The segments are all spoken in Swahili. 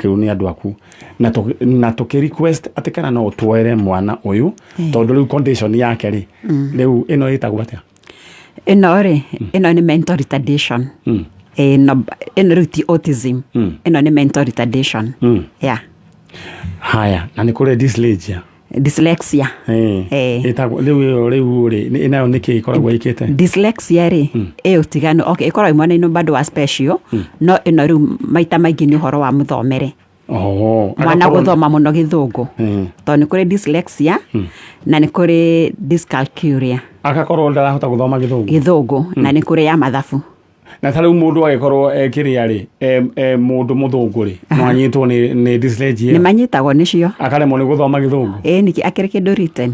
kiu ni andu aku na to request atikana no twere mwana uyu tondu riu condition yake ri riu ino itagwo atia ino ni mental retardation ino ruti autism ino ni mental retardation yeah. Haya na ni kule dyslexia itagwo riu inayo niki ikoragwo ikite dyslexia ri utigano okay ikoragwo imwana ino bado wa special no ino riu maita maingi ni horo wa muthomere mwana guthoma muno githungu to ni kuri dyslexia na ni kuri dyscalculia akakorwo ndarahota guthoma githungu na ni kuri ya mathabu na tariu mundu agikorwo ekiria ri mundu muthungu ri no anyitwo ni dyslexia ni manyitagwo nicio akaremwo ni guthoma githungu niki akire kindu written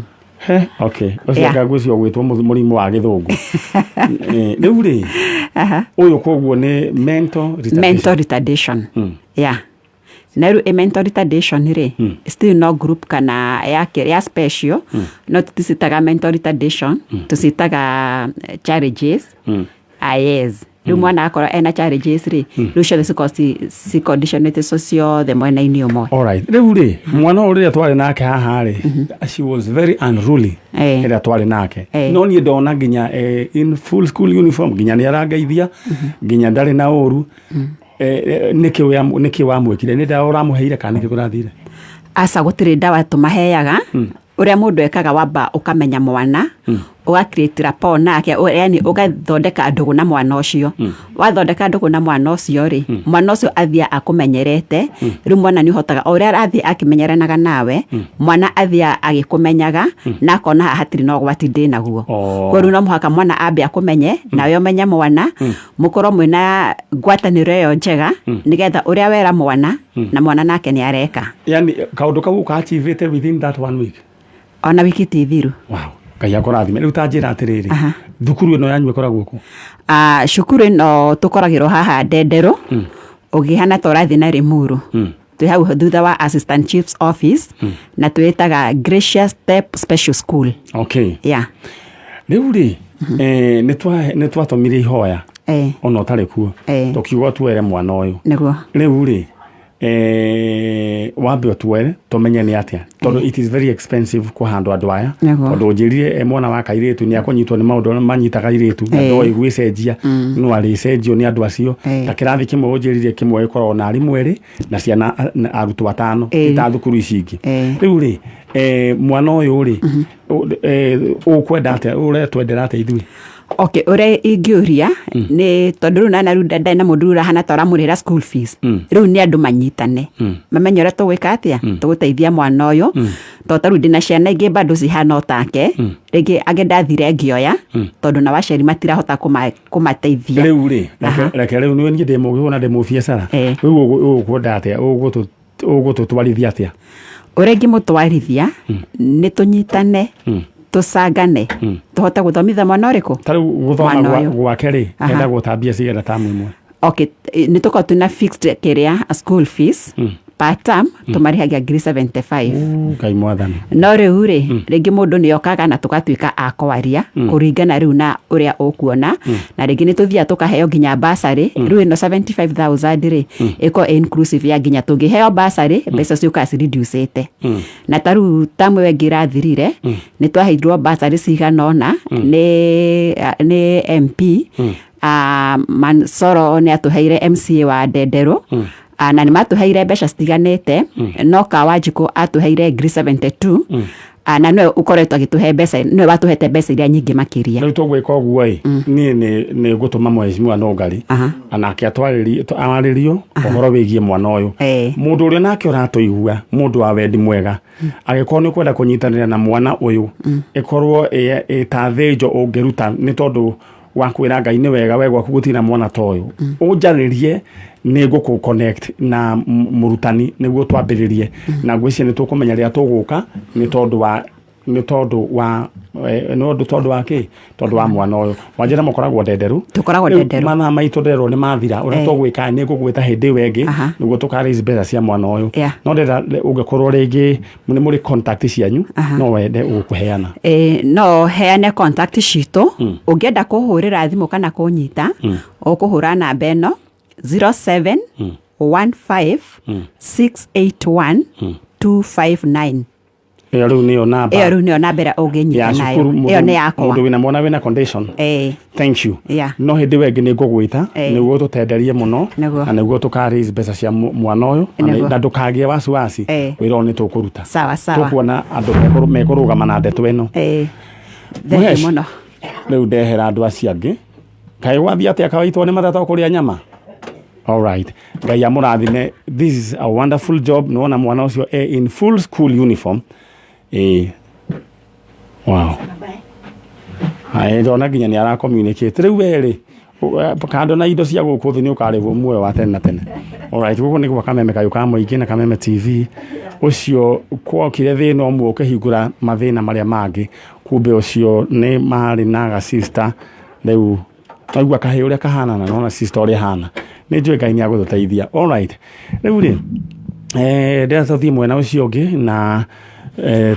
okay ucio gwĩcio gwĩtwo mũrimũ wa githungu riu ri uyu koguo ni mental retardation yeah. Na ru mental retardation ri still no group kana ya special no tusitaga mental retardation tusitaga challenges yes ru mwana akora ena challenges ri ru cio si conditioned socio the mwana ini omo alright riu ri mwana uri twari nake haha ri she was very unruly ira twari nake no ni ndona nginya in full school uniform nginya ni arangeithia nginya ndari na uru niki wa mwikire ni nda uramuheire kana niki kurathire asa gutire ndawa tumaheaga uria mundu ekaga wamba ukamenya mwana create rapport nake yani ugathondeka ndugu na mwana ucio wathondeka ndugu na mwana ucio ri mwana ucio athia akumenyerete ri mwana ni hotaga uria athia akimenyeranaga nawe mwana athia agikumenyaga na kona hatiri no gwati ndinaguo koru no muhaka mwana ambe akumenye nawe umenya mwana mukoro mwina ngwataniro yo njega nigetha uria wera mwana na mwana nake ni areka yani kaundu kau ka achievete within that 1 week ona wiki tithiru wow kaya korathime riu tanjira atiriri thukuru ino yanyu ikoragwo ku shukuru ino tukoragiro haha Ndendero ugihana torathi na Rimuru twi hau thutha wa assistant chief's office na twitaga Gracious Step Special School okay yeah riu ri ni twatomire ihoya ono tare kuo tukiuga twere mwana uyu niguo riu ri wambe twere tumenye ni atia tondu it is very expensive kuhandwa ndwaya tondu njirire mwana wa kairitu ni akunyitwo ni maundu manyitaga iritu ndo igwicenjia no ari cenjio ni andu acio ta kirathi kimwe njirire kimwe ikorwo na ari mweri na ciana arutu batano ita thukuru icingi riu ri mwana uyu ri ukwenda atia uretwendera atia ithui okay ore ingiuria ni tondu na ru ndai na mundu hana tora murira school fees riu ni andu manyitane mamenye ore tugwika atia tuguteithia mwana uyu to taru ndina ciana ingi bado cihana otake rigi agenda thire ngioya tondu na waceri matirahota kumateithia riu ri reke riu ni ndimo na ndimo biacara riu ukwenda atia ugututwarithia atia ore ngimutwarithia ni tunyitane tusangane tuhota guthomithia mwana uriku tari guthoma gwake ri enda gutambia cigera tamu imwe okay ni tuko tuna fixed career school fees per term tumarihagia ngiri 75 kai mwathani no riu ri ringi mundu ni okaga na tukatuika akwaria kuringana riu na uria ukuona na ringi ni tuthia tukaheo nginya basari riu no 75000 ri iko inclusive ya nginya tungiheo basari mbeca ciuka reducete na taru tamwe wengira thirire ni twaheirwo basari ciganona ni MP Mansoro ni atuheire MCA wa Ndendero na ni matuheire mbeca citiganete no Kawanjiko atuheire ngiri 72 na no ukoretwo agituhe mbeca no watuhete mbeca iria nyingi makiria riu tugwika uguo ni gutuma mheshimiwa Nungari anake atwaririo uhoro wigie mwana uyu mundu uria nake uratuigua mundu wa wendi mwega agikorwo ni kwenda kunyitanira na mwana uyu ikorwo ta thenjo ungiruta ni tondu wakwira Ngai ni wega wegwa kugutina mwana toyo unjaririe ni guku connect na murutani niguo twambiririe na ngwiciria ni tukumenya ria tuguka ni tondu wa mwana uyu wanjira mukoragwo Ndenderu tukoragwo Ndenderu mana maitu Ndenderu ni mathira uria tugwika ni gugwita hindi wengi niguo tukaraise mbeca cia mwana uyu no ndenda ungekorwo ringi ni muri contact cianyu no wende ukuheana no heane contact citu ungienda kuhurira thimu kana kunyita ukuhura namba eno 07 15 681 259. Iyo riu niyo namba. Iyo riu niyo namba ĩrĩa ũngĩnyita nayo. Iyo nĩ yakwa. Mũndũ wĩna mwana wĩna condition. Thank you. No hĩndĩ wengĩ nĩ ngũgwĩta nĩguo tũtenderie mũno na nĩguo tũka-raise mbeca cia mwana ũyũ na ndũkagĩe wasiwasi wĩra nĩ tũkũruta. Sawa sawa. Tũkuona andũ mekũrũgama na ndeto ĩno. Thengi mũno. Rĩu ndehera andũ acio angĩ. Kaĩ wathiĩ atĩa kawaitwo nĩ mathata kũrĩa nyama? All right. Ngai amũrathime. This is a wonderful job. Nona mwana ũcio in full school uniform. Wow. Hai ndona nginya nĩ ara communicate. Rĩu werĩ kando na indo cia gũkũ thĩ nĩ ũkarĩhwo muoyo wa tene na tene. All right. Gũkũ nĩ gwa Kameme kayũ mũingĩ na Kameme TV. Ũcio kwokire thĩna ũmwe ũkĩhingũra mathĩna marĩa mangĩ. Kumbe ũcio nĩ marĩ na sister. Rĩu aigua kahĩ ũrĩa kahana na nona sister ũrĩa hana. Nĩ njũĩ Ngai nĩ agũtũteithia. All right. Rĩu rĩ ndĩra tũthiĩ mwena ũcio ũngĩ na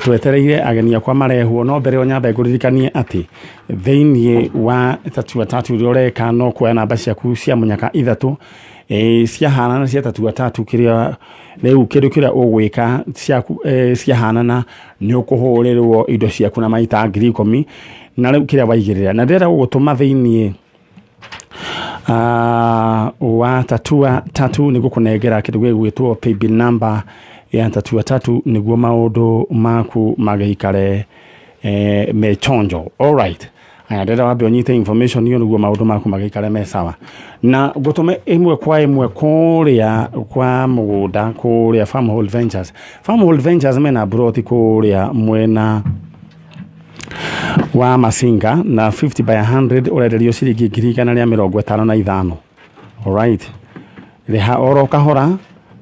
twetereire ageni akwa marehwo no mbere o nyambe ngũririkanie atĩ thĩinĩ wa tatua tatu ũrĩa ũreka no kuoya namba ciaku cia mũnyaka ithatũ ciahanana cia tatua tatu kĩrĩa rĩu kĩndũ kĩrĩa ũgwĩka ciaku ciahanana nĩ ũkũhũrĩrwo indo ciaku na maita 10,000 na rĩu kĩrĩa waigĩrĩra na ndĩrenda gũgũtũma thĩinĩ wa tatua tatu nĩ gũkũnengera kĩndũ gĩgwĩtwo paybill number ya tatua tatu nĩguo maũndũ maku magĩikare mechonjo. All right. Aya ndĩrenda wambe ũnyite information hiyo nĩguo maũndũ maku magĩikare me sawa. Na gũtũme ĩmwe kwa ĩmwe kũrĩa kwa mũgũnda kũrĩa Farmhold Ventures. Farmhold Ventures mena broti kũrĩa mwena wa Masinga na 50 by 100 ũrenderio ciringi 155. All right. Reha oro kahora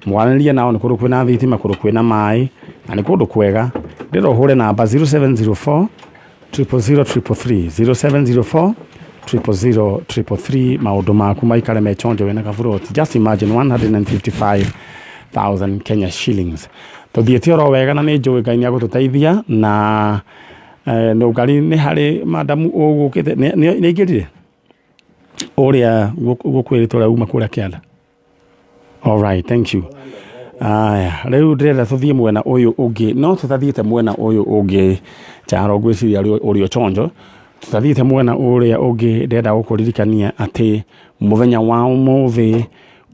mwanĩrie nao nĩ kũndũ kwĩna thitima kũndũ kwĩna maĩ na nĩ kũndũ kwega. Ndĩrohure namba 0704 00033 0704 00033 maũndũ maku maikare mechonjo wĩna kaburoti. Just imagine 155,000 Kenya shillings. Tũthiĩte oro wega na nĩ njũĩ Ngai nĩ agũtũteithia na Nungari nĩ harĩ madamu ũgũkĩte nĩ ingĩrire ũrĩa gũkwĩrĩtwo ũrĩa uma kũrĩa kĩanda. All right, thank you. Rĩu ndĩrenda tũthiĩ mwena ũyũ ũngĩ no tũtathiĩte mwena ũyũ ũngĩ charo gwĩciria ũrĩa chonjo tũtathiĩte mwena ũrĩa ũngĩ ndĩrenda gũkũririkania atĩ mũthenya wa ũmũthĩ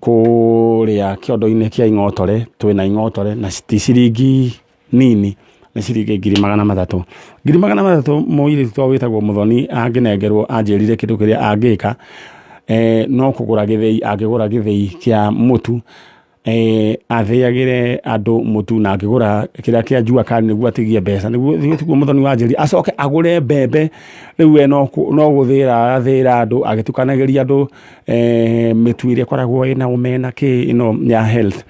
kũrĩa kĩondo-inĩ kĩa Ing'otore twĩna Ing'otore na ciringi nini na ciringi 300,000 300,000 mũirĩtu twa wĩtagwo Mũthoni angĩnengerwo anjĩrire kĩndũ kĩrĩa angĩka no kũgũra gĩthĩi angĩgũra gĩthĩi kĩa mũtu athĩagĩre andũ mũtu na angĩgũra kĩrĩa kĩa njua kari nĩguo atigie mbeca nĩguo Mũthoni wa njĩri acoke agũre mbembe rĩu we no gũthĩra andũ agĩtukanagĩria andũ mĩtu ĩrĩa ĩkoragwo ĩna ũmena ĩno ya health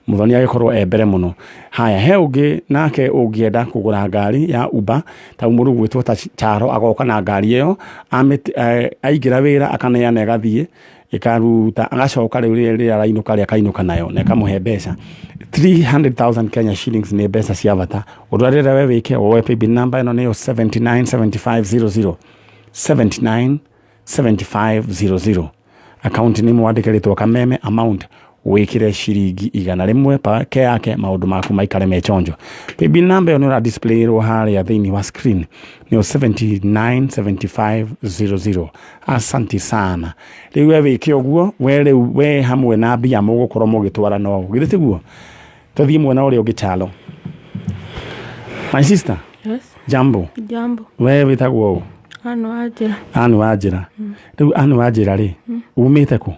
Mũthoni agĩkorwo mbere mũno. Haya he ũngĩ nake ũngĩenda kũgũra ngari ya Uber ta mũndũ gwĩtwo ta Charo agoka na ngari ĩyo aingĩra wĩra akaneana ĩgathiĩ ikaruta agacoka rĩu rĩrĩa arainũka rĩa kainũka nayo na ĩkamũhe mbeca 300,000 Kenya shillings nĩ mbeca cia bata. Ũndũ ũrĩa we wĩke woe paybill number ĩno nĩyo 797500 797500 account nĩ mwandĩke rĩtwa Kameme amount wĩkĩre ciringi 100 pake yake maũndũ maku maikare mechonjo. Paybill number ĩno ĩra display ro harĩa thĩinĩ wa screen nĩyo 797500. Asante sana. Rĩu we wĩke ũguo we hamwe na mbia mũgũkorwo mũgĩtwara no githĩ tiguo. Tũthiĩ mwena ũrĩa ũngĩ Chalo. My sister. Yes. Jambo. Jambo. We wĩtagwo Anu Wajira. Anu Wajira. Rĩu Anu Wajira rĩ umĩte kũ?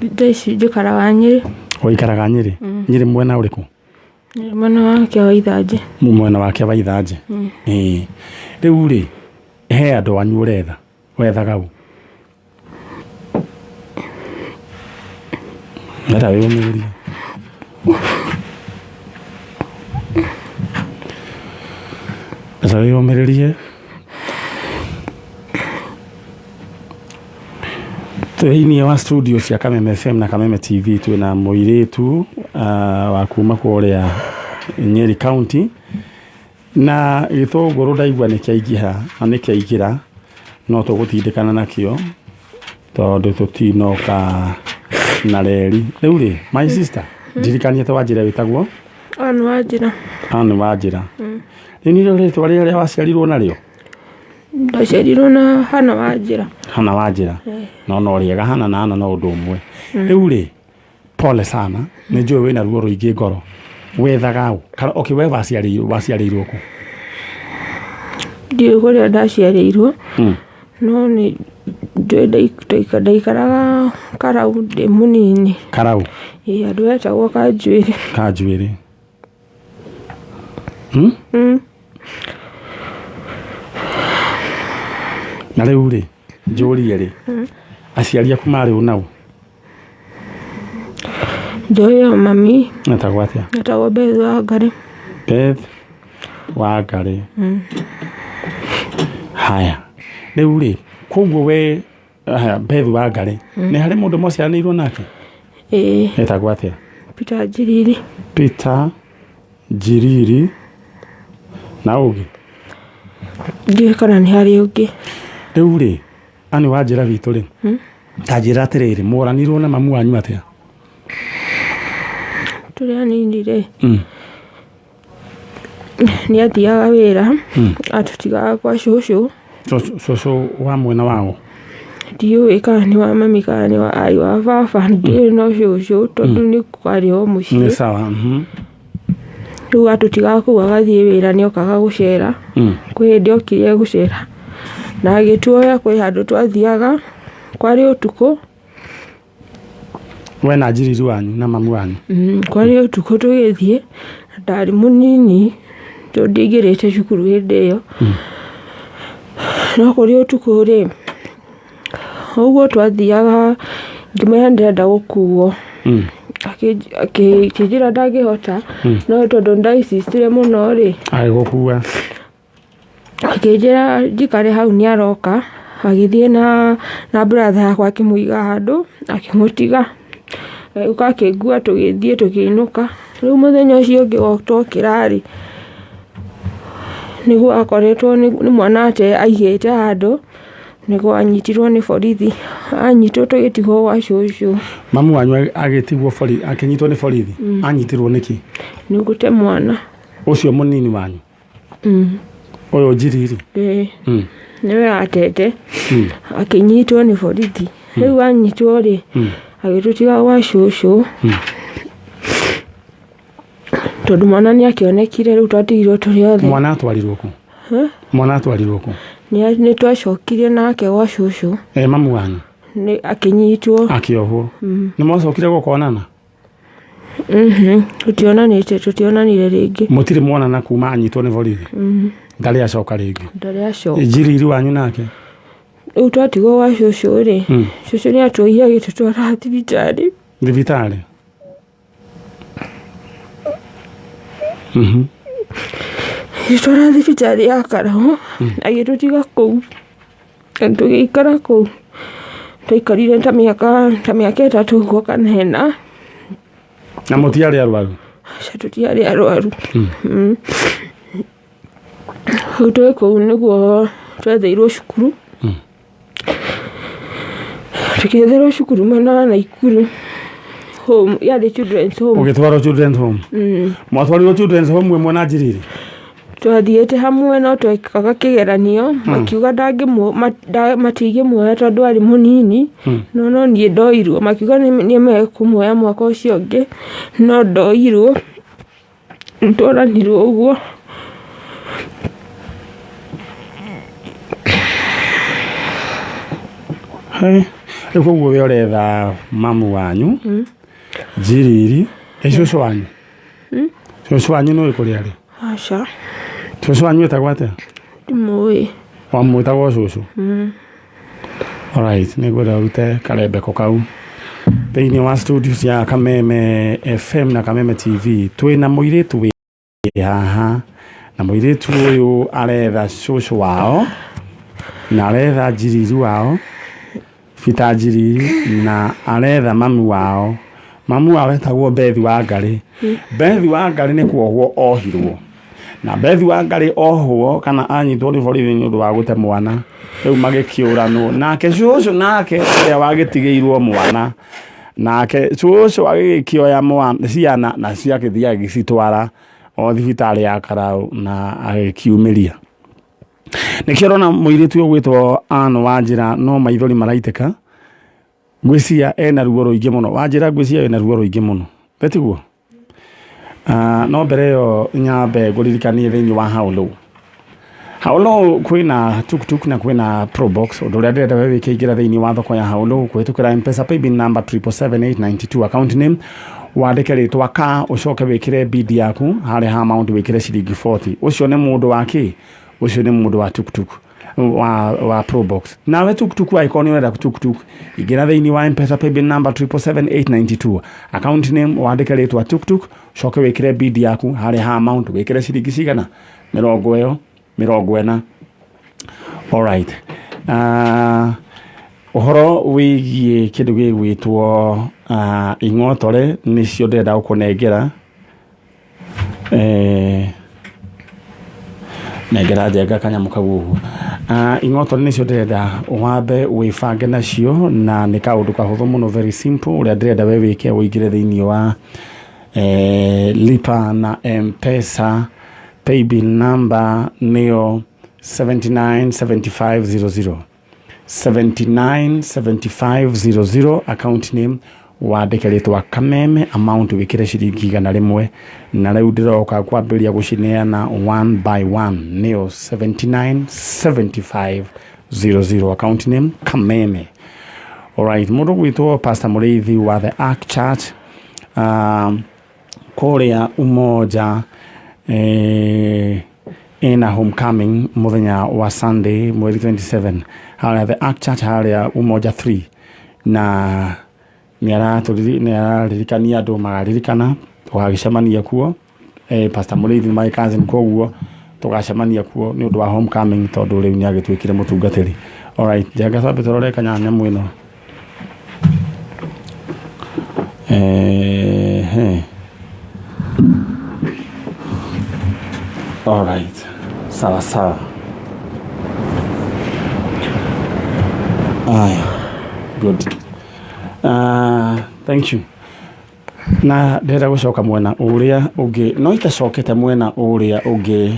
Ndaici njikaraga Nyeri. Ũikaraga Nyeri? Nyeri mwena ũrĩkũ? Mwena wake wa Ithanje. Mwena wake wa Ithanje. Rĩu rĩ he andũ anyu ũretha wethaga ũ? Nera wĩyũmĩrĩrie. Nera wĩyũmĩrĩrie. Thĩinĩ wa studio cia Kameme FM na Kameme TV twĩna mũirĩtu wa kuma kũrĩa Nyeri County na gĩtũngũrũ ndaigua nĩ kĩaingĩha na nĩ kĩaingĩra no tũgũtindĩkana nakĩo tondũ tũtinoka na reri rĩu rĩ my sister ndirikanie ta Wanjĩra wĩtagwo Anne Wanjĩra Anne Wanjĩra rĩu nĩ rĩtwa rĩrĩa waciarirwo narĩo ndaciarirwo na Hana Wanjĩra no rĩega Hana na Anna no ũndũ ũmwe rĩu rĩ pole sana nĩ njũĩ wĩna ruo rũingĩ ngoro wethaga okay we waciarĩirwo kũ ndiũĩ kũrĩa ndaciarĩirwo no nĩ ndaikaraga Karau ndĩ mũnini Karau andũ etagwo Kanjuĩrĩ na rĩu rĩ njũrie rĩ aciari aku marĩ ũ nau njoya mami etagwo atĩa etagwo Beth Wangari haya rĩu rĩ koguo we Beth Wangari nĩ harĩ mũndũ mũciaranĩirwo nake etagwo atĩa Peter Njiriri na ũngĩ ndiũĩ kana nĩ harĩ ũngĩ rĩu rĩ Anne Wanjĩra witũ rĩ ta njĩra atĩrĩrĩ mũranirwo na mamu wanyu atĩa tũrĩ anini rĩ nĩ athiaga wĩra atũtigaga kwa cũcũ wa mwena wao ndiũĩ kana nĩ wa mami kana nĩ wa ari wa baba ndiũĩ no cũcũ tondũ nĩ kwarĩ o mũciĩ nĩ sawa rĩu atũtigaga kũu agathiĩ wĩra nĩ okaga gũcera kwĩ hĩndĩ okire gũcera na agĩtuoya kwĩ handũ twathiaga kwarĩ ũtukũ we na Njiriri wanyu na mamu wanyu kwarĩ ũtukũ tũgĩthiĩ ndarĩ mũnini tondũ ndingĩrĩte cukuru hĩndĩ ĩyo no kũrĩ ũtukũ rĩ ũguo twathiaga ngĩmenya ndĩrenda gũkuo akĩnjĩra ndangĩhota no tondũ ndaicistire mũno rĩ agĩgũkua akĩnjĩra njikare hau nĩ aroka agĩthiĩ na brother yakwa akĩmũiga handũ akĩmũtiga ũka akĩngua tũgĩthiĩ tũkĩinũka rĩu mũthenya ũcio ũngĩ twokĩra rĩ nĩguo akoretwo nĩ mwana ate aigĩte handũ nĩguo anyitirwo nĩ borithi anyitwo tũgĩtigwo gwa cũcũ mamu wanyu agĩtigwo borithi akĩnyitwo nĩ borithi anyitirwo nĩkĩ nĩ gũte mwana ũcio mũnini wanyu ũyũ Njiriri nĩwe atete akĩnyitwo nĩ borithi rĩu anyitwo rĩ agĩtũtiga gwa cũcũ tondũ mwana nĩ akĩonekire rĩu twatigirwo tũrĩ othe mwana atwarirwo kũ nĩ twacokire nake gwa cũcũ mamu wanyu akĩnyitwo akĩohwo nĩ mwacokire gũkonana tũtionanire rĩngĩ mũtirĩ mwonana kuma anyitwo nĩ borithi ndarĩ acoka rĩngĩ Njiriri wanyu nake rĩu twatigwo gwa cũcũ rĩ cũcũ nĩ atuohire agĩtũtwara thibitarĩ agĩtwara thibitarĩ ya Karau agĩtũtiga kũu tũgĩikara kũu twaikarire ta mĩaka ĩtatũ ũguo kana ĩna na mũtiarĩ arwaru tũtiarĩ arwaru rĩu twĩ kũu nĩguo twetheirwo cukuru tũkĩetherwo cukuru mwena wa Naikuru home yarĩ children's home ũgĩtwarwo children's home mwatwarirwo children's home mwe na Njiriri twathiĩte hamwe no twekaga kĩgeranio makiuga matingĩmuoya tondũ arĩ mũnini no niĩ ndoirwo makiuga nĩ mekũmuoya mwaka ũcio ũngĩ no ndoirwo twaranirwo ũguo rĩu koguo we ũretha mamu wanyu Njiriri cũcũ wanyu cũcũ wanyu nĩũĩ kũrĩa arĩ aca cũcũ wanyu wĩtagwo atĩa ndimũĩ wamwĩtagwo cũcũ alright nĩngwenda ũrute karembeko kau thĩinĩ wa studio cia Kameme FM na Kameme TV twĩna mũirĩtu wĩ haha na mũirĩtu ũyũ aretha cũcũ wao na aretha Njiriri wao Peter Njiriri na aretha mamu wao etagwo Beth Wangari Beth Wangari nĩ kuohwo ohirwo na Beth Wangari ohwo kana anyitwo nĩ borithi nĩ ũndũ wa gũte mwana rĩu magĩkĩũranwo nake cũcũ nake ũrĩa wagĩtigĩirwo mwana nake cucu agĩkĩoya ciana na ciagĩthiĩ agĩcitwara o thibitarĩ ya Karau na agĩkiumĩria. Nĩkĩo ũrona mũirĩtu ũgwĩtwo Anne Wanjĩra no maithori maraitĩka, ngwĩciria ena ruo rũingĩ mũno. Wanjĩra ngwĩciria ena ruo rũingĩ mũno, betiguo. No mbere ĩyo nyambe ngũririkanie thĩinĩ wa Haũlũ kwĩna tuk na kwĩna Probox. Ũndũ ũrĩa ndĩrenda we wĩkĩingĩra thĩinĩ wa thoko ya Haũlũ kũhĩtũkĩra M-Pesa paybill number 777-892 account name, wandĩke rĩtwa ka ũcoke wĩkĩre bid yaku harĩa ha amount wĩkĩre ciringi 40. Ũcio nĩ mũndũ wa kĩ? Ũcio nĩ mũndũ wa tuk wa Probox. Nawe tuk waĩkorwo nĩ ũrenda tuk ingĩra thĩinĩ wa M-Pesa paybill number 777-892 account name, wandĩke rĩtwa tuk ũcoke wĩkĩre bid yaku harĩa ha amount wĩkĩre ciringi cigana? 40. Alright. Ũhoro wĩgiĩ kĩndũ gĩgwĩtwo ing'otore nĩcio ndĩrenda gũkũnengera. Nengera njenga kanyamũ kau ũguo. Ing'otore nĩcio ndĩrenda wambe wĩbange nacio, na nĩ kaũndũ kahũthũ mũno, very simple. Ũrĩa ndĩrenda we wĩke ũingĩre thĩinĩ wa lipa na M-Pesa paybill number nĩyo 797500 797500 account name, wandĩke rĩtwa kameme, amount wĩkĩre ciringi 100, na rĩu ndĩroka kwambĩrĩria gũcineana one by one, nĩyo 797500 account name kameme. Alright, mũndũ gwĩtwo Pastor Mũrĩithi wa the Ark Church kũrĩa Umoja ina homecoming muthenya wa Sunday mweri 27 harĩa the Ark Church harĩa Umoja 3, na nĩararirikania andũ magaririkana tũgagĩcemania kuo. Pastor Mũrĩithi my cousin, koguo tũgacemania kuo nĩ ũndũ wa homecoming tondũ rĩu nĩagĩtuĩkire mũtungatĩri. Alright, njenga twambe tũrore kanyanya mwĩno. Alright, sawa. Good. Thank you. Na ndĩrenda gũcoka mwena ũrĩa ũngĩ, no itacokete mwena ũrĩa ũngĩ,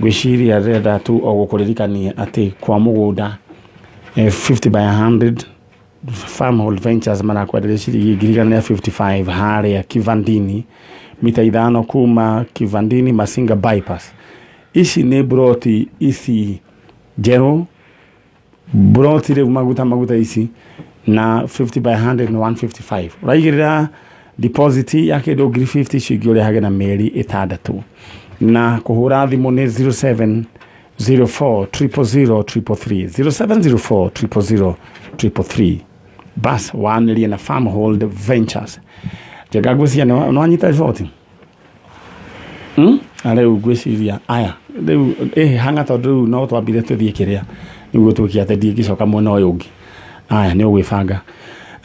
ngwĩciria ndĩrenda tu o gũkũririkania atĩ kwa mũgũnda 50 by 100 Farmhold Ventures marakwenderia ciringi 155 harĩa Kivandini, mita 5 kuma Kivandini Masinga bypass. Ici nĩ broti ici njerũ, broti rĩu maguta ici, na 50 by 100 na 155. Ũraigĩrĩra deposit ya kĩndũ 50 ciringi ũrĩa hage na mĩeri 6, na kũhũra thimũ nĩ 0704 0700333 bas wanĩrie na Farmhold Ventures. Njenga ngwĩciria nĩ wanyita riboti. Rĩu ngwĩciria aya rĩu hanga tondũ rĩu no twambire tũthiĩ kĩrĩa nĩguo tũkia atĩ ndingĩcoka mwena ũyũ ũngĩ. Aya nĩ ũgwĩbanga.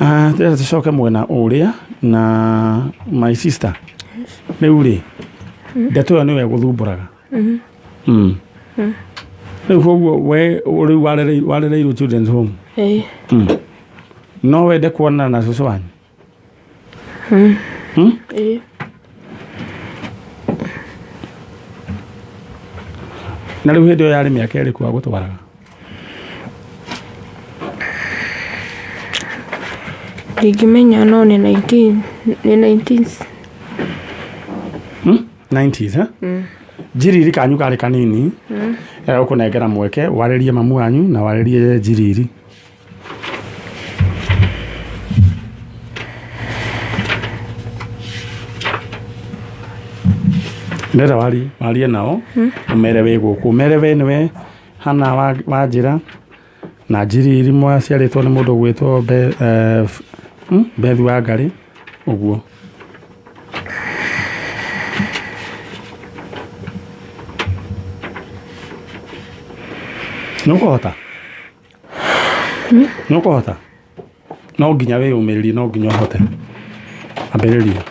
Ndĩrenda tũcoke mwena ũrĩa na my sister. Rĩu rĩ ndeto ĩyo nĩwe gũthumbũraga. Rĩu koguo we rĩu warereirwo children's home. No wende kuonana na cũcũ wanyu? Na rĩu hĩndĩ ĩyo yarĩ mĩaka ĩrĩkũ agũtwaraga? Ndingĩmenya, no nĩ 90s. Njiriri kanyu karĩ kanini, ũkũnengera mweke warĩrie mamu wanyu na warĩrie Njiriri. Ndĩrenda warie nao, ũmere wĩ gũkũ, ũmere we nĩwe Hana Wanjĩra na Njiriri mwaciarĩtwo nĩ mũndũ gwĩtwo Bethi wa Ngarĩ, ũguo. Nũkũhota? No nginya wĩyũmĩrĩrie, no nginya ũhote. Ambĩrĩria.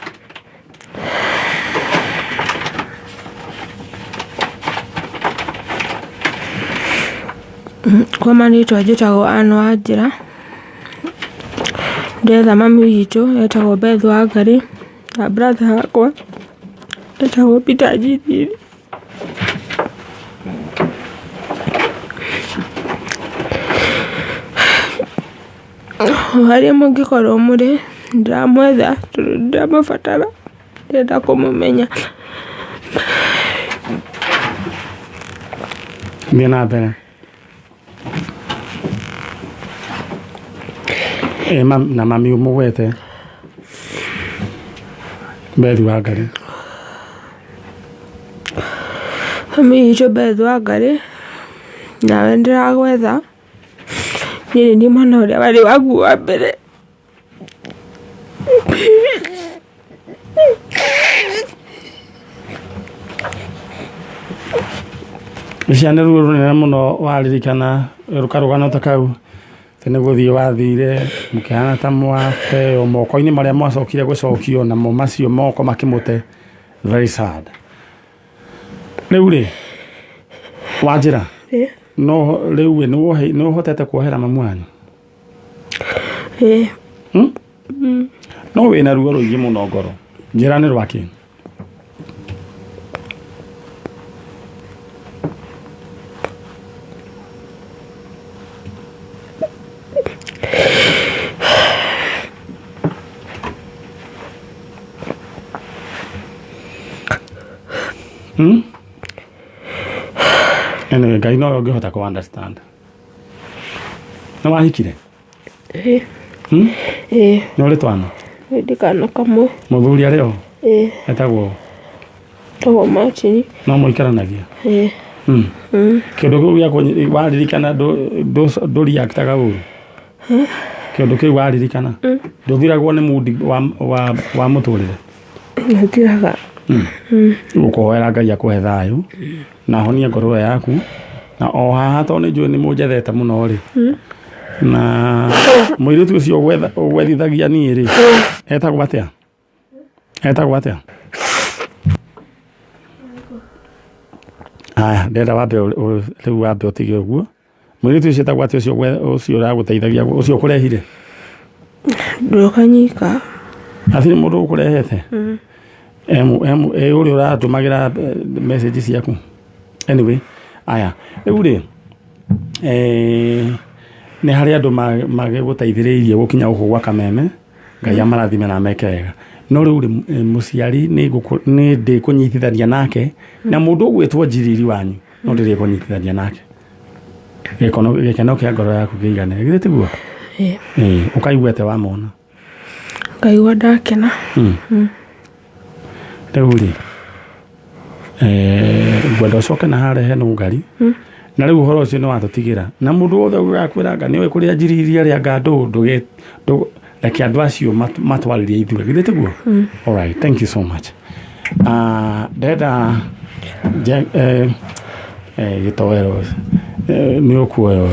Kwa marĩtwa njĩtagwo Anne Wanjĩra, ndetha mami witũ etagwo Beth Wangari na brother hakwa etagwo Peter Njithiri. Harĩa mũngĩkorwo mũrĩ ndĩramwetha tondũ ndĩramũbatara, ndĩrenda kũmũmenya. Thiĩ na mbere. Na mami ũmũgwete Beth Wangari. Mami witũ Beth Wangari, nawe ndĩragwetha, niĩ nĩ mwana ũrĩa warĩ waku wa mbere. Ciana rũo rũnene mũno waririkana rũkarũgano ta kau tene gũthiĩ wathire mũkĩhana ta mwate o moko-inĩ marĩa mwacokire gũcokio namo macio moko makĩmũte. Very sad. Rĩu rĩ Wanjĩra no rĩu nĩ ũhotete kuohera mamu wanyu? No wĩna ruo rũingĩ mũno ngoro, njĩra nĩ rwakĩ? Anyway, Ngai no ũngĩhota ku understand. Nĩ wahikire? Nĩ ũrĩ twana? Ndĩ kana kamwe. Mũthuri arĩ o? Etagwo? Etagwo Martin. No mũikaranagia? Kĩũndũ kĩu gĩa waririkana ndũriaktaga ũru? Kĩũndũ kĩu waririkana ndũthiragwo nĩ mood wa mũtũrĩre? Ndũthiraga. Ũkũhoera Ngai akũhe thayũ na ahonie ngoro yaku, na o haha tondũ nĩnjũĩ nĩ mũnjethete mũno rĩ, na mũirĩtu ũcio ũgwethithagia niĩ rĩ, etagwo atĩa? Etagwo atĩa? Aya, ndenda wambe rĩu wambe ũtige ũguo. Mũirĩtu ũcio etagwo atĩa ũcio ũragũteithagia ũcio ũkũrehire? Ndũkanyika. Athirĩ mũndũ ũkũrehete? Ũrĩa ũratũmagĩra message ciaku? Anyway, aya, rĩu rĩ nĩ harĩ andũ magĩgũteithĩrĩirie gũkinya gũkũ gwa Kameme, Ngai amarathime na meke wega. No rĩu rĩ mũciari nĩ ndĩkũnyitithania nake na mũndũ ũgwĩtwo njiriri wanyu no ndĩrĩkũnyitithania nake. Gĩkeno kĩa ngoro yaku kĩigane, githĩ tiguo? Ũkaiguĩte wamona? Ngaigua ndakena. Rĩu rĩ ngwenda ũcoke na harehe Nungari, na rĩu ũhoro ũcio nĩ watũtigĩra, na mũndũ wothe ũgakwĩra anga nĩwe kũrĩa njiriri arĩa anga reke andũ acio matwarĩrie ithuĩ, githĩ tiguo? All right, thank you so much. Ndenda gĩtowero nĩ ũkuoya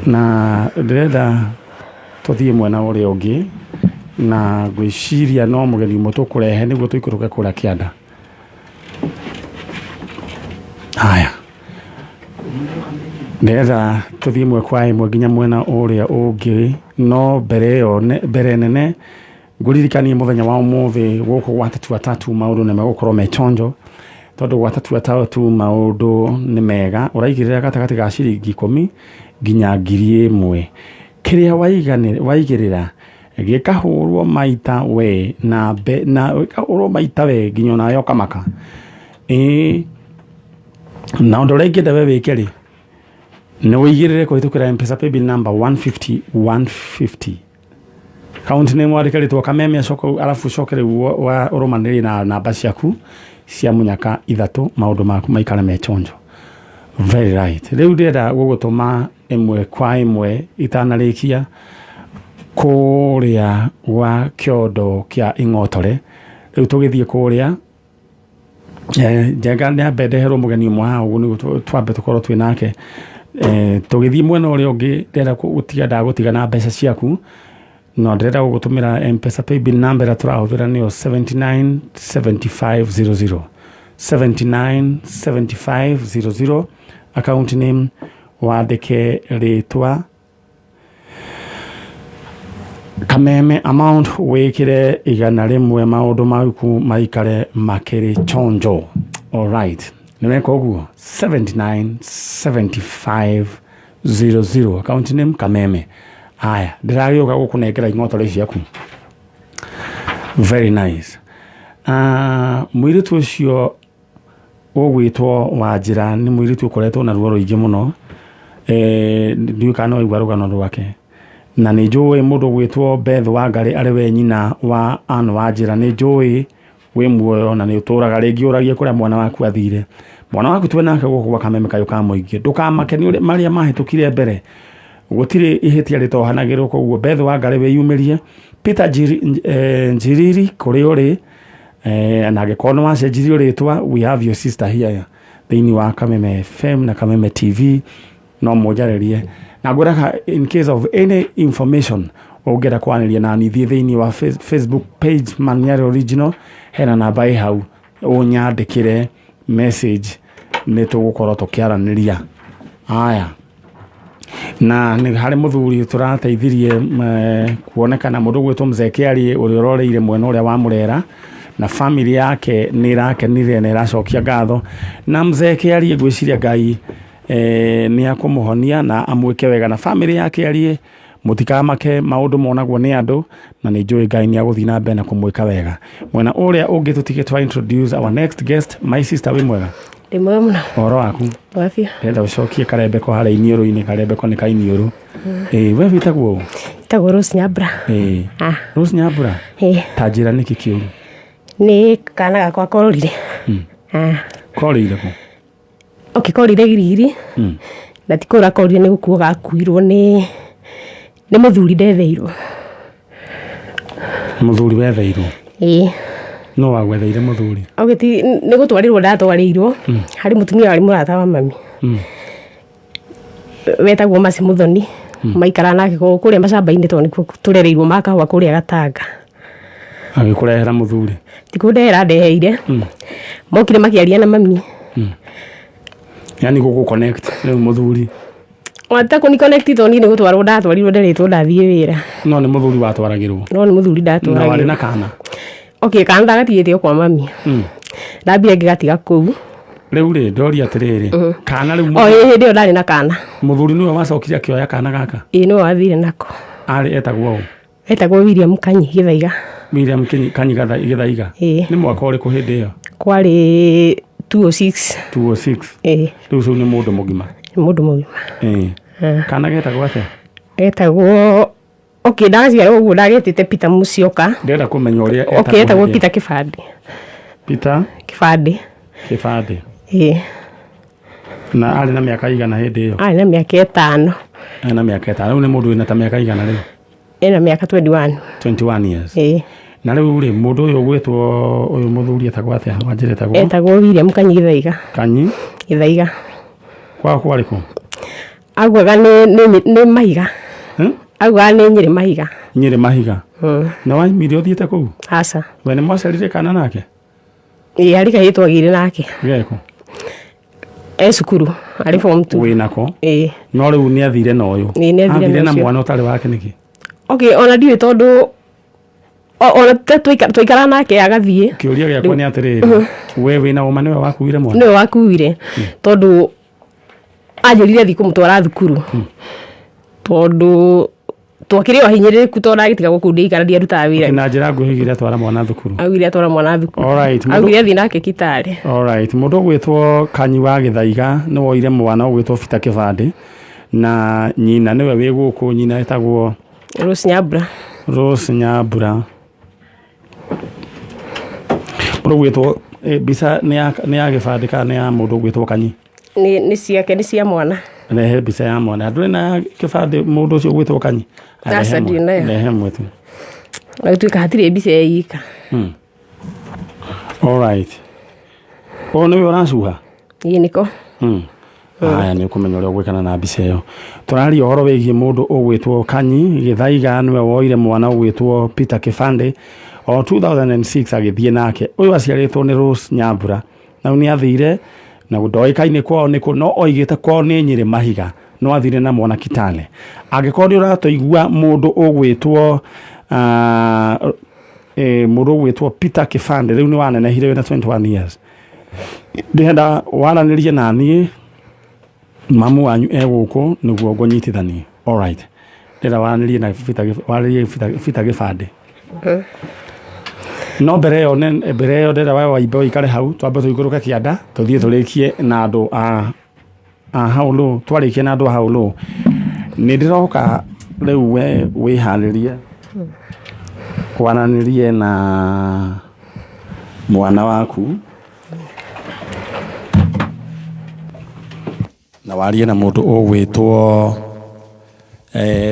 na ndĩrenda tũthiĩ mwena ũrĩa ũngĩ, na gwĩciria no mũgeni ũmwe tũkũrehe nĩguo tũikũrũke kũrĩa kĩanda. Haya, ndĩrenda tũthiĩ ĩmwe kwa ĩmwe nginya mwena ũrĩa ũngĩ, no mbere nene ngũririkanie mũthenya wa ũmũthĩ gũkũ gwa Tatu maũndũ nĩ megũkorwo me chonjo, tondũ gwa Tatu maũndũ nĩ mega. Ũraigĩrĩra gatagatĩ ga ciringi 10 nginya 1000 kĩrĩa waigĩrĩra gĩkahũrwo maita we na gĩkahũrwo maita we nginya nayo kamaka. Na ũndũ ũrĩa ingĩenda we wĩke rĩ, nĩ ũigĩrĩre kũhĩtũkĩra M-Pesa paybill number 150. Account name wandĩke rĩtwa Kameme, arabu ũcoke rĩu ũrũmanĩrĩrie na namba ciaku cia mũnyaka 3, maũndũ maku maikare me chonjo. Very right. Rĩu ndĩrenda gũgũtũma ĩmwe kwa ĩmwe itanarĩkia kũrĩa gwa kĩondo kĩa Ing'otore. Rĩu tũgĩthiĩ kũrĩa njenga nĩambe ndeherwo mũgeni ũmwe haha ũguo nĩguo twambe tũkorwo twĩ nake. Tũgĩthiĩ mwena ũrĩa ũngĩ ndĩrenda ndagũtiga na mbeca ciaku, no ndĩrenda gũgũtũmĩra M-Pesa paybill number ĩrĩa tũrahũthĩra nĩyo 797500 797500. Account name wandĩke rĩtwa kameme amount wikire igana rimwe maundu maku maikare makiri chonjo. All right, nimeka uguo 797500 account name kameme. Aya ndiragioka gukunengera ing'otore ciaku. Very nice. Mwiritu ucio ugwitwo Wanjira ni mwiritu ukoretwo na ruo ruingi muno. Ndiu kana igwa rugano rwake. Na ni njui mundu gwitwo Beth Wangari ari we nyina wa Ann Wanjira. Ni njui we muoyo na ni uturaga ringi uragie kuria mwana waku athire. Mwana waku twe nake gukwa kameme kayo ka muingi. Ndukamake ni maria mahitukire mbere. Gutire ihitia ritohanagirwo koguo Beth Wangari we yumirie. Peter Njiriri kuri uri na agikono wacenjirio ritwa we have your sister here thiini wa Kameme FM na Kameme TV no mujarerie na nguraga in case of any information ugera kwaniria na ni thiini wa Facebook page Man-Nyari original hena namba hau unyandikire message nitugukorwo tukiaraniria. Aya na ni hari muthuri turateithirie kuonekana mundu gwitwo Mzekiari uri roreire mwena uria wa Murera na family yake ni irakenire na iracokia ngatho na Mzekiari gwiciria Ngai ni akumuhonia na amwike wega na family yake ari mutikamake maundu monagwo ni andu na ni njui Ngai ni aguthi na mbere na kumwika wega. Mwena uria ungi tutige twa introduce our next guest. My sister we mwega Ndimwe muna oro waku wafia enda ucokie karembeko hara iniuru-ini karembeko ni kainiuru. We vitagwo Rose Nyambura. Rose Nyambura. Tanjira niki kiuru ni kana gakwa kororire. Kororire ku kororire giriri na tikora kororire ni gukuo gakuirwo ni muthuri ndetheirwo. Muthuri wetheirwo? No wagwetheire muthuri? Ni gutwarirwo ndatwarirwo hari mutumia wari murata wa mami wetagwo Masi Muthoni. Maikara nake kuria macamba-ini to nikuo turereirwo makahwa kuria Gatanga. Agikurehera muthuri? Tikundehera ndeheire. Mokire makiaria na mami. Yani guku connect ni muthuri? Wata kuni connect to ni gutwarwo ndatwarirwo nderetwo ndathie wira. No ni muthuri watwaragirwo? No ni muthuri ndatwaragirwo. Na wari na kana? Kana ndagatigite kwa mami. Ndambire ngigatiga kuu. Riu ri ndoria atiriri kana riu hindi ndari na kana. Muthuri niwe wacokirie akioya kana gaka? No athire nako. Ari etagwo? Etagwo William Kanyi Githaiga. William Kanyi Githaiga? Ni mwaka uriku hindi iyo? Kwari 206. 206? Riu ni mundu mugima? Mundu mugima. Kana getagwo atia? Etagwo ndaciara uguo ndagetete Peter Musyoka. Ndenda kumenya uria etagwo. Etagwo Peter Kibande. Peter Kibande? Na ari na miaka igana hindi iyo? Ari na miaka 5. Na miaka 5. Riu ni mundu wina ta miaka igana riu? Ena miaka 21. 21 years. Na riu ri mundu uyu gwitwo uyu muthuri etagwo atia? Wanjira etagwo? Etagwo William Kanyi Githaiga. Kanyi Githaiga. Kwa kwari ku? Agwaga ni Mahiga. Agwaga ni Nyeri Mahiga. Nyeri Mahiga? Na wa mirio thiete ku? Asa. We ni mwacerire kana nake? Ari kahitwo agire nake. Geko? Cukuru ari form 2. Winako? No riu ni athire na uyu? Athire na mwana utari wake niki? Ona ndiwe tondu ona twaikara nake agathie. Kiuria giakwa ni atiriri we wina uma niwe wakuire mwana? Niwe wakuire tondu anjirire thi kumutwara thukuru tondu twakire hinyiriku tondu agitiga gukunde ikararia ruta wira na njira nguhigire atwara mwana thukuru. Agire atwara mwana thukuru. Alright, agire thi nake kitare. Alright, mundu gwitwo Kanyi wa Githaiga ni woire mwana gwitwo Peter Kibande na nyina niwe wi guku nyina etagwo Rose Nyambura. Rose Nyambura. Mundu gwitwo bisa ni ya Kibande kana ni ya mundu gwitwo Kanyi? Ni ciake ni cia mwana. Nehe bisa ya mwana. Nduri na Kibande mundu ucio gwitwo Kanyi? Asa ndina. Nehe mwetu. Tuika hatire bisa yika. Alright. Niwe uracuha? Niko. Aya ni kumenya uria gwikana na bisa iyo. Turari uhoro wigie mundu ugwitwo Kanyi Githaiga niwe woire mwana ugwitwo Peter Kibande o 2006 agithie nake. Uyu aciaritwo ni Rose Nyambura. Na ni athire na ndoikaine kwao niko no oigite kwao ni Nyeri Mahiga no athire na mwana Kitale angikorwo uratoigua mundu ugwitwo mundu ugwitwo Peter Kifande riu ni wanenehire wina 21 years ndihenda waranirie nani mamu wanyu eguko niguo ngonyitithanie all right ndira waranirie na Peter Kifande no mbere yo ndira wa ibo ikare hau twambe tuiguruka kianda tuthie turikie na andu a haulo twarikie na andu a haulo ni ndiroka riu we wiharirie kwananirie na mwana waku na warie na mundu ugwitwo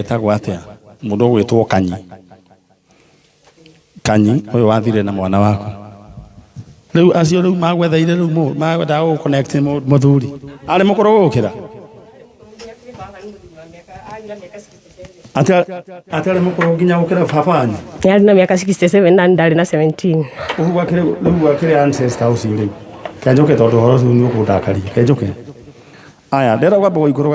tagwatia mundu ugwitwo Kanyi uyu wathire na mwana waku riu acio riu magwetheire riu magwenda go connect muthuri ari mukoro gukira atari mukoro nginya gukira babanyu yari na miaka 67 na ndari na 17 riu akire ancestor ucio riu kenjoke tondu horo ucio ni ukundakaria kenjoke aya ndera gwamba iguru